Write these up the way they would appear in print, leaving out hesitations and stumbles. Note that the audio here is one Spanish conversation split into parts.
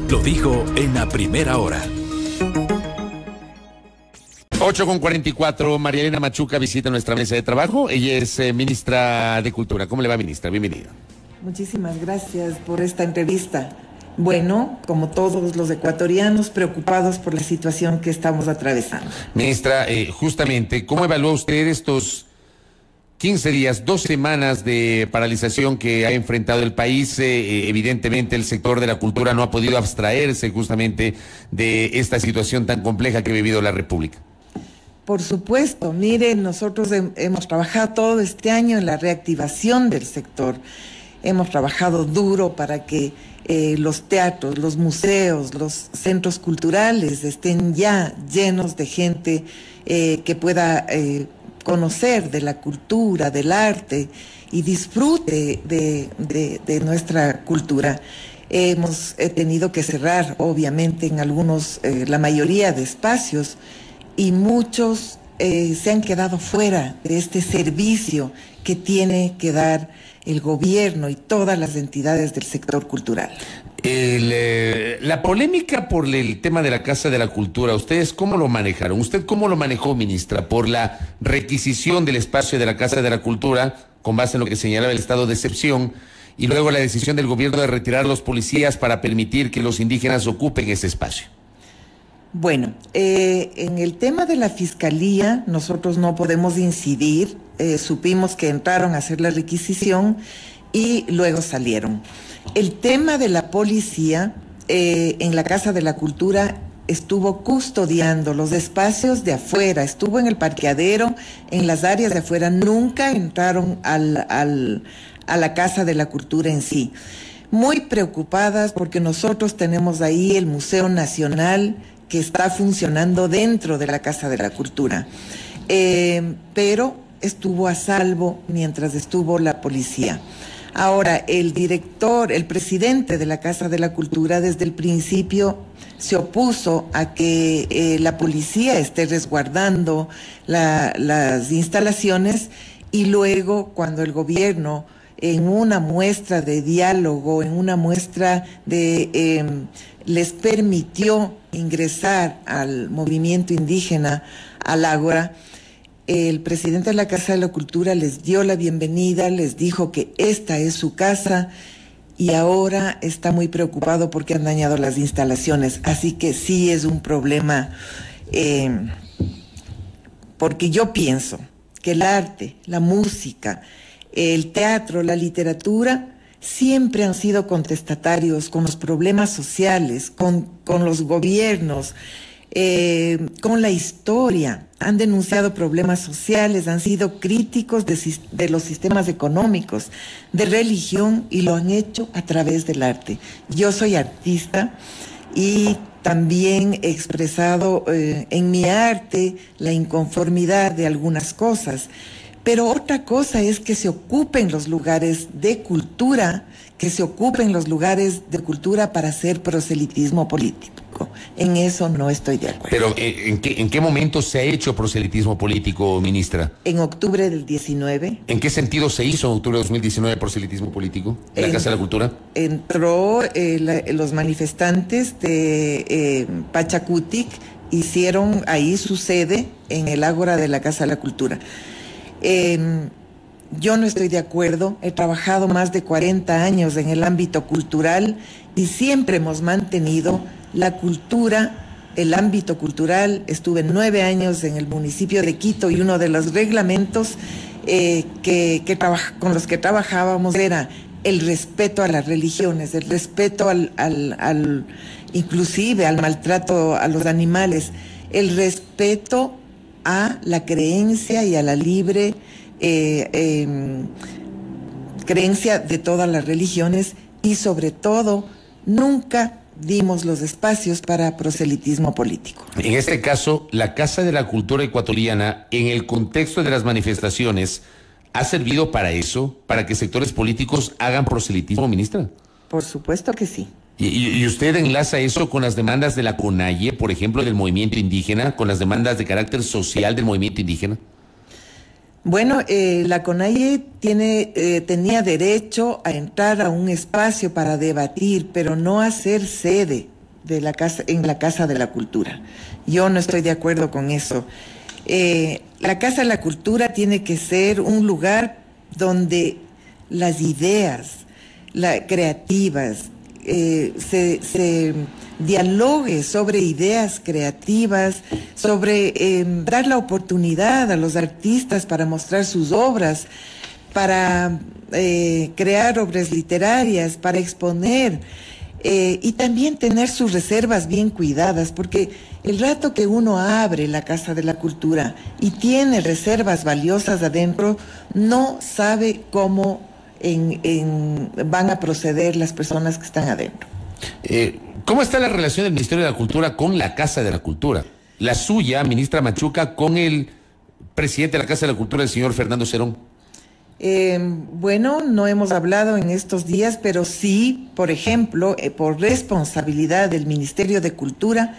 Lo dijo en A Primera Hora. 8:44, María Elena Machuca visita nuestra mesa de trabajo. Ella es ministra de Cultura. ¿Cómo le va, ministra? Bienvenida. Muchísimas gracias por esta entrevista. Bueno, como todos los ecuatorianos, preocupados por la situación que estamos atravesando. Ministra, justamente, ¿cómo evalúa usted estos 15 días, 2 semanas de paralización que ha enfrentado el país? Evidentemente el sector de la cultura no ha podido abstraerse justamente de esta situación tan compleja que ha vivido la República. Por supuesto, miren, nosotros hemos trabajado todo este año en la reactivación del sector. Hemos trabajado duro para que los teatros, los museos, los centros culturales estén ya llenos de gente que pueda conocer de la cultura, del arte y disfrute de nuestra cultura. Hemos tenido que cerrar, obviamente, en algunos, la mayoría de espacios, y muchos se han quedado fuera de este servicio que tiene que dar el gobierno y todas las entidades del sector cultural. La polémica por el tema de la Casa de la Cultura, ¿ustedes cómo lo manejaron? ¿Usted cómo lo manejó, ministra? Por la requisición del espacio de la Casa de la Cultura, con base en lo que señalaba el estado de excepción, y luego la decisión del gobierno de retirar a los policías para permitir que los indígenas ocupen ese espacio. Bueno, en el tema de la fiscalía nosotros no podemos incidir. Supimos que entraron a hacer la requisición y luego salieron. El tema de la policía en la Casa de la Cultura estuvo custodiando los espacios de afuera, estuvo en el parqueadero, en las áreas de afuera, nunca entraron a la Casa de la Cultura en sí. Muy preocupadas porque nosotros tenemos ahí el Museo Nacional que está funcionando dentro de la Casa de la Cultura, pero estuvo a salvo mientras estuvo la policía. Ahora, el director, el presidente de la Casa de la Cultura desde el principio se opuso a que la policía esté resguardando las instalaciones, y luego cuando el gobierno, en una muestra de diálogo, en una muestra de les permitió ingresar al movimiento indígena, al Ágora, el presidente de la Casa de la Cultura les dio la bienvenida, les dijo que esta es su casa, y ahora está muy preocupado porque han dañado las instalaciones. Así que sí es un problema, porque yo pienso que el arte, la música, el teatro, la literatura siempre han sido contestatarios con los problemas sociales, con los gobiernos, con la historia. Han denunciado problemas sociales, han sido críticos de los sistemas económicos, de religión, y lo han hecho a través del arte. Yo soy artista y también he expresado en mi arte la inconformidad de algunas cosas. Pero otra cosa es que se ocupen los lugares de cultura, que se ocupen los lugares de cultura para hacer proselitismo político. En eso no estoy de acuerdo. Pero ¿en qué momento se ha hecho proselitismo político, ministra? En octubre del 19. ¿En qué sentido se hizo en octubre de 2019 proselitismo político en la Casa de la Cultura? Entró los manifestantes de Pachacutic, hicieron ahí su sede en el Ágora de la Casa de la Cultura. Yo no estoy de acuerdo. He trabajado más de 40 años en el ámbito cultural y siempre hemos mantenido la cultura, el ámbito cultural. Estuve 9 años en el municipio de Quito y uno de los reglamentos con los que trabajábamos era el respeto a las religiones, el respeto inclusive al maltrato a los animales, el respeto a la creencia y a la libre creencia de todas las religiones, y sobre todo nunca dimos los espacios para proselitismo político. En este caso, la Casa de la Cultura ecuatoriana, en el contexto de las manifestaciones, ¿ha servido para eso? ¿Para que sectores políticos hagan proselitismo, ministra? Por supuesto que sí. ¿Y usted enlaza eso con las demandas de la CONAIE, por ejemplo, del movimiento indígena, con las demandas de carácter social del movimiento indígena? Bueno, la CONAIE tenía derecho a entrar a un espacio para debatir, pero no a ser sede de la casa, en la Casa de la Cultura. Yo no estoy de acuerdo con eso. La Casa de la Cultura tiene que ser un lugar donde las ideas creativas se dialogue sobre ideas creativas, sobre dar la oportunidad a los artistas para mostrar sus obras, para crear obras literarias, para exponer, y también tener sus reservas bien cuidadas, porque el rato que uno abre la Casa de la Cultura y tiene reservas valiosas adentro, no sabe cómo van a proceder las personas que están adentro. ¿Cómo está la relación del Ministerio de la Cultura con la Casa de la Cultura? La suya, ministra Machuca, con el presidente de la Casa de la Cultura, el señor Fernando Serón. Bueno, no hemos hablado en estos días, pero sí, por ejemplo, por responsabilidad del Ministerio de Cultura,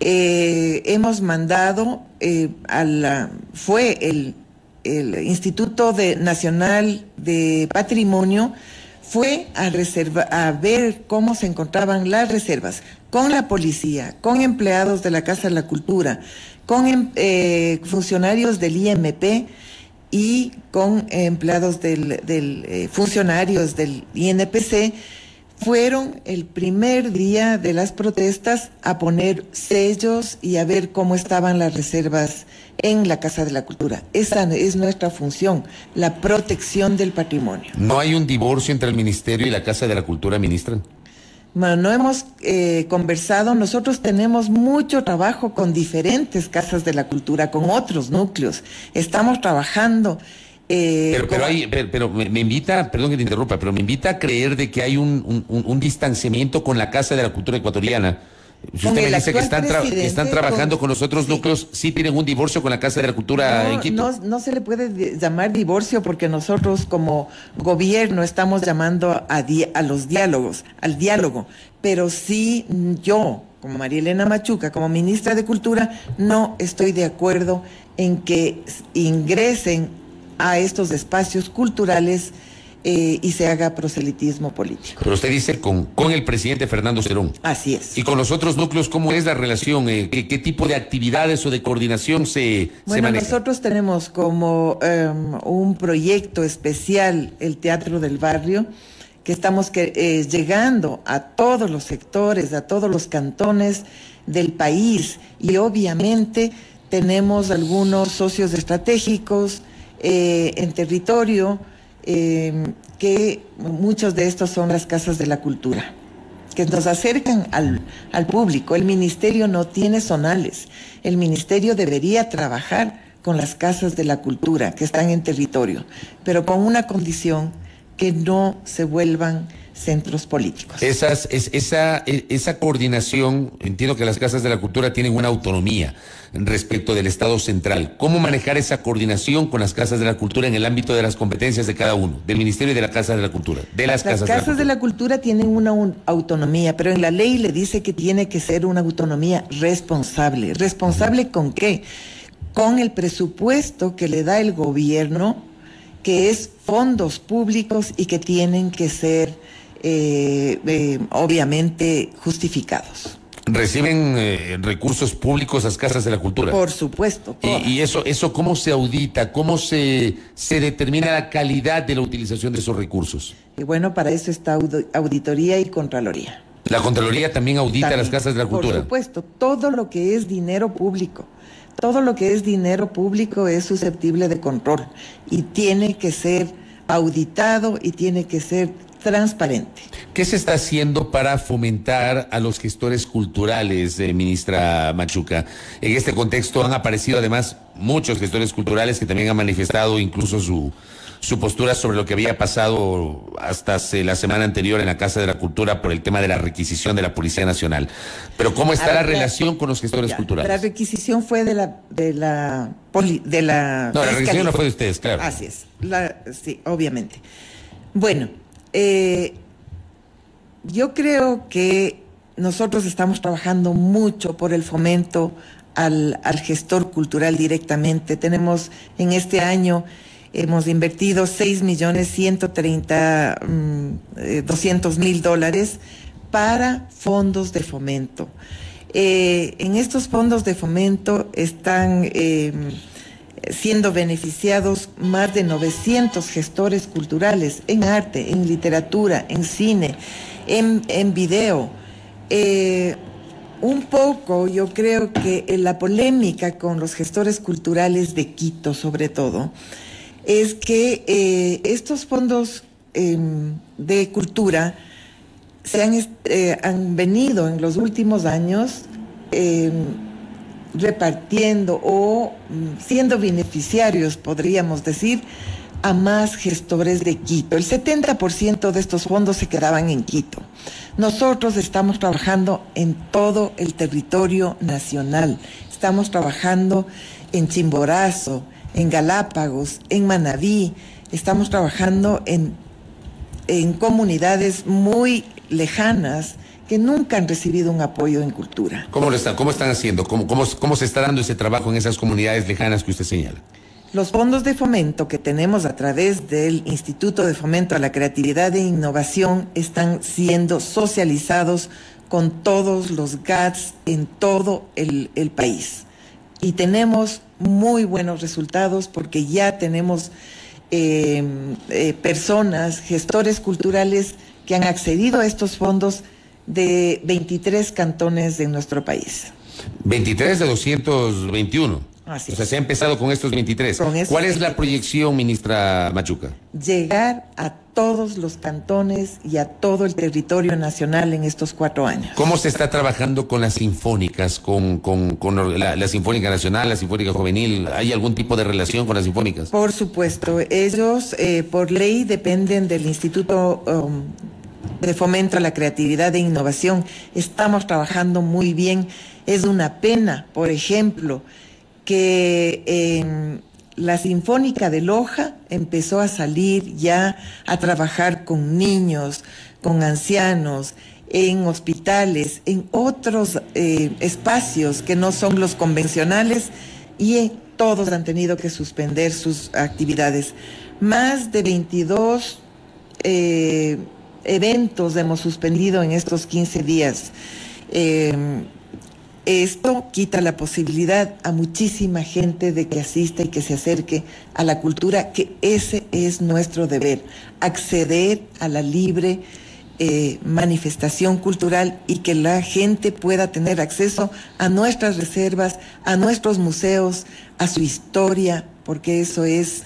hemos mandado fue el Instituto Nacional de Patrimonio, fue a ver cómo se encontraban las reservas, con la policía, con empleados de la Casa de la Cultura, con funcionarios del IMP y con empleados funcionarios del INPC. Fueron el primer día de las protestas a poner sellos y a ver cómo estaban las reservas en la Casa de la Cultura. Esa es nuestra función, la protección del patrimonio. ¿No hay un divorcio entre el Ministerio y la Casa de la Cultura, ministra? Bueno, no hemos conversado. Nosotros tenemos mucho trabajo con diferentes casas de la cultura, con otros núcleos. Estamos trabajando. Pero me invita, perdón que te interrumpa, pero me invita a creer de que hay un distanciamiento con la Casa de la Cultura ecuatoriana. Si usted me dice que están trabajando con los otros núcleos, sí tienen un divorcio con la Casa de la Cultura en Quito. No se le puede llamar divorcio, porque nosotros como gobierno estamos llamando al diálogo, pero sí yo, como María Elena Machuca, como ministra de Cultura, no estoy de acuerdo en que ingresen a estos espacios culturales y se haga proselitismo político. Pero usted dice con el presidente Fernando Serón. Así es. ¿Y con los otros núcleos cómo es la relación? ¿Qué tipo de actividades o de coordinación se maneja? Nosotros tenemos como un proyecto especial, el Teatro del Barrio, que estamos llegando a todos los sectores, a todos los cantones del país, y obviamente tenemos algunos socios estratégicos en territorio, que muchos de estos son las casas de la cultura, que nos acercan al público. El ministerio no tiene zonales. El ministerio debería trabajar con las casas de la cultura que están en territorio, pero con una condición: que no se vuelvan centros políticos. Esa coordinación, entiendo que las casas de la cultura tienen una autonomía respecto del Estado central. ¿Cómo manejar esa coordinación con las casas de la cultura en el ámbito de las competencias de cada uno, del Ministerio y de la Casa de la Cultura? Las casas de la cultura tienen una autonomía, pero en la ley le dice que tiene que ser una autonomía responsable. ¿Responsable con qué? Con el presupuesto que le da el gobierno, que es fondos públicos y que tienen que ser obviamente justificados. ¿Reciben recursos públicos las casas de la cultura? Por supuesto. ¿Y eso cómo se audita? ¿Cómo se determina la calidad de la utilización de esos recursos? Y bueno, para eso está auditoría y contraloría. ¿La Contraloría también audita las casas de la cultura? Por supuesto, todo lo que es dinero público. Todo lo que es dinero público es susceptible de control y tiene que ser auditado y tiene que ser transparente. ¿Qué se está haciendo para fomentar a los gestores culturales, ministra Machuca? En este contexto han aparecido además muchos gestores culturales que también han manifestado incluso su postura sobre lo que había pasado hasta la semana anterior en la Casa de la Cultura por el tema de la requisición de la Policía Nacional. Pero ¿cómo está la relación con los gestores culturales? La requisición fue de la No, la requisición no fue de ustedes, claro. Así es, sí, obviamente. Bueno, yo creo que nosotros estamos trabajando mucho por el fomento al gestor cultural directamente. Tenemos en este año, hemos invertido $6.130.200.000 para fondos de fomento. En estos fondos de fomento están siendo beneficiados más de 900 gestores culturales en arte, en literatura, en cine, en video. Un poco yo creo que la polémica con los gestores culturales de Quito, sobre todo, es que estos fondos de cultura han venido en los últimos años repartiendo o siendo beneficiarios, podríamos decir, a más gestores de Quito. El 70% de estos fondos se quedaban en Quito. Nosotros estamos trabajando en todo el territorio nacional. Estamos trabajando en Chimborazo, en Galápagos, en Manabí. Estamos trabajando en comunidades muy lejanas que nunca han recibido un apoyo en cultura. ¿Cómo están haciendo? ¿Cómo se está dando ese trabajo en esas comunidades lejanas que usted señala? Los fondos de fomento que tenemos a través del Instituto de Fomento a la Creatividad e Innovación están siendo socializados con todos los GATS en todo el país. Y tenemos muy buenos resultados porque ya tenemos personas, gestores culturales que han accedido a estos fondos de 23 cantones de nuestro país. 23 de 221. Así o sea, se ha empezado con estos 23. ¿Cuál es la proyección, ministra Machuca? Llegar a todos los cantones y a todo el territorio nacional en estos 4 años. ¿Cómo se está trabajando con las sinfónicas, con la Sinfónica Nacional, la Sinfónica Juvenil? ¿Hay algún tipo de relación con las sinfónicas? Por supuesto, ellos por ley dependen del Instituto de Fomento a la Creatividad e Innovación. Estamos trabajando muy bien. Es una pena, por ejemplo, que la Sinfónica de Loja empezó a salir ya a trabajar con niños, con ancianos, en hospitales, en otros espacios que no son los convencionales, y todos han tenido que suspender sus actividades. Más de 22 eventos hemos suspendido en estos 15 días. Esto quita la posibilidad a muchísima gente de que asista y que se acerque a la cultura, que ese es nuestro deber, acceder a la libre manifestación cultural y que la gente pueda tener acceso a nuestras reservas, a nuestros museos, a su historia, porque eso es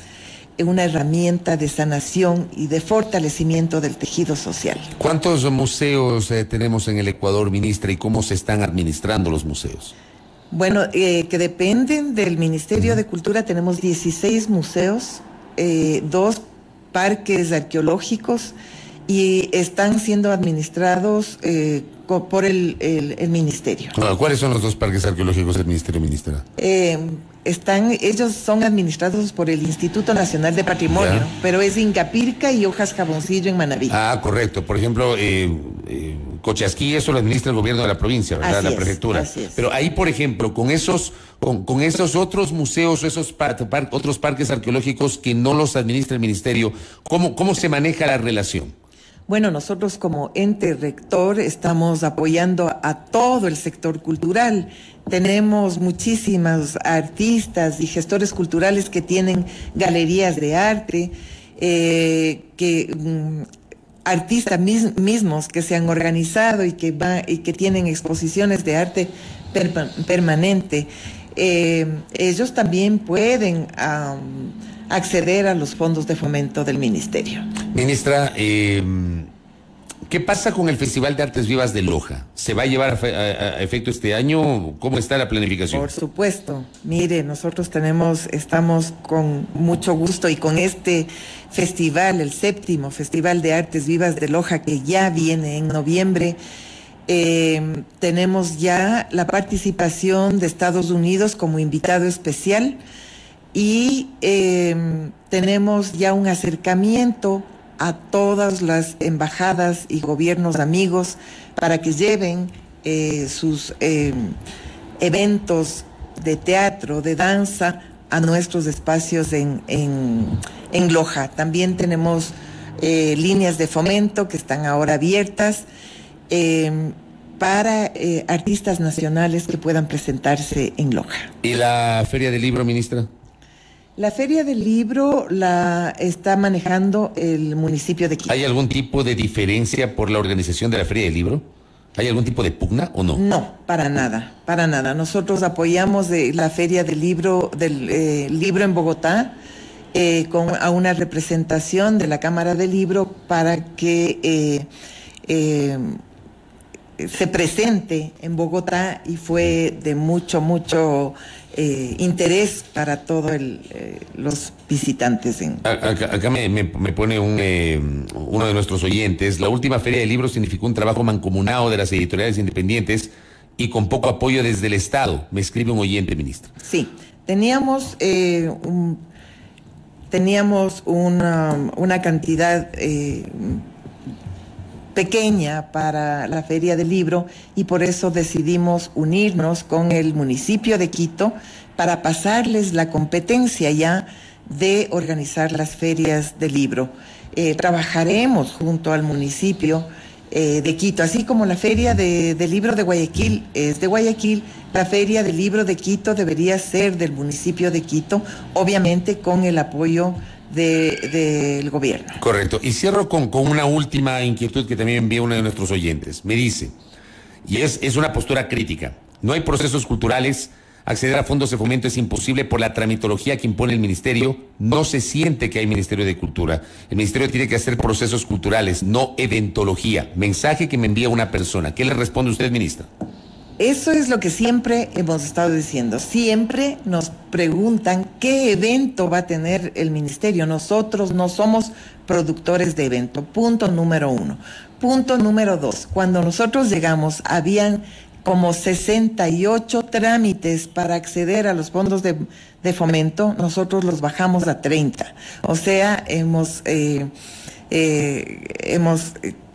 una herramienta de sanación y de fortalecimiento del tejido social. ¿Cuántos museos tenemos en el Ecuador, ministra, y cómo se están administrando los museos? Bueno, que dependen del Ministerio de Cultura. Tenemos 16 museos, 2 parques arqueológicos, y están siendo administrados por el ministerio. ¿Cuáles son los 2 parques arqueológicos del ministerio, ministra? Ellos son administrados por el Instituto Nacional de Patrimonio, pero es Ingapirca y Hojas Jaboncillo en Manabí. Ah, correcto. Por ejemplo, Cochasquí, eso lo administra el gobierno de la provincia, ¿verdad? La prefectura. Así es. Pero ahí, por ejemplo, con esos otros museos, esos otros parques arqueológicos que no los administra el ministerio, ¿cómo se maneja la relación? Bueno, nosotros como ente rector estamos apoyando a todo el sector cultural. Tenemos muchísimos artistas y gestores culturales que tienen galerías de arte, artistas mismos que se han organizado y que tienen exposiciones de arte permanente. Ellos también pueden acceder a los fondos de fomento del ministerio. Ministra, ¿qué pasa con el Festival de Artes Vivas de Loja? ¿Se va a llevar a efecto este año? ¿Cómo está la planificación? Por supuesto. Mire, nosotros estamos con mucho gusto y con este festival, el 7º Festival de Artes Vivas de Loja, que ya viene en noviembre. Tenemos ya la participación de Estados Unidos como invitado especial y tenemos ya un acercamiento a todas las embajadas y gobiernos amigos para que lleven sus eventos de teatro, de danza a nuestros espacios en Loja. También tenemos líneas de fomento que están ahora abiertas para artistas nacionales que puedan presentarse en Loja. ¿Y la Feria del Libro, ministra? La Feria del Libro la está manejando el municipio de Quito. ¿Hay algún tipo de diferencia por la organización de la Feria del Libro? ¿Hay algún tipo de pugna o no? No, para nada, para nada. Nosotros apoyamos la Feria del Libro en Bogotá a una representación de la Cámara del Libro para que se presente en Bogotá, y fue de mucho interés para todos los visitantes. Acá me pone uno de nuestros oyentes: la última Feria del Libro significó un trabajo mancomunado de las editoriales independientes y con poco apoyo desde el Estado, me escribe un oyente, ministro. Sí, teníamos una cantidad pequeña para la Feria del Libro, y por eso decidimos unirnos con el municipio de Quito para pasarles la competencia ya de organizar las ferias del libro. Trabajaremos junto al municipio de Quito, así como la Feria del Libro de Guayaquil es de Guayaquil, la Feria del Libro de Quito debería ser del municipio de Quito, obviamente con el apoyo del gobierno. Correcto. Y cierro con una última inquietud que también envía uno de nuestros oyentes. Me dice, y es una postura crítica: no hay procesos culturales, acceder a fondos de fomento es imposible por la tramitología que impone el ministerio, no se siente que hay Ministerio de Cultura. El ministerio tiene que hacer procesos culturales, no eventología. Mensaje que me envía una persona. ¿Qué le responde usted, ministra? Eso es lo que siempre hemos estado diciendo. Siempre nos preguntan qué evento va a tener el ministerio. Nosotros no somos productores de evento. Punto número 1. Punto número 2. Cuando nosotros llegamos, habían como 68 trámites para acceder a los fondos de fomento. Nosotros los bajamos a 30. O sea, hemos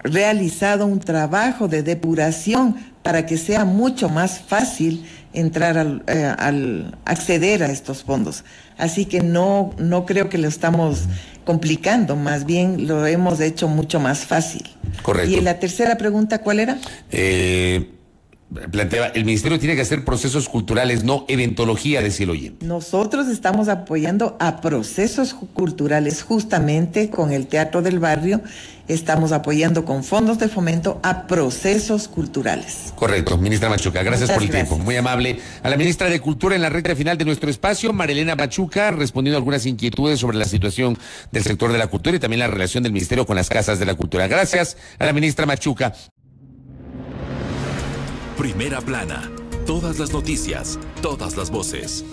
realizado un trabajo de depuración para que sea mucho más fácil entrar al acceder a estos fondos. Así que no creo que lo estamos complicando, más bien lo hemos hecho mucho más fácil. Correcto. ¿Y la tercera pregunta cuál era? Planteaba, el ministerio tiene que hacer procesos culturales, no eventología, decía el oyente. Nosotros estamos apoyando a procesos culturales, justamente con el Teatro del Barrio, estamos apoyando con fondos de fomento a procesos culturales. Correcto, ministra Machuca, gracias por el tiempo, muy amable. A la ministra de Cultura en la recta final de nuestro espacio, Marilena Machuca, respondiendo a algunas inquietudes sobre la situación del sector de la cultura y también la relación del ministerio con las casas de la cultura. Gracias a la ministra Machuca. Primera plana. Todas las noticias, todas las voces.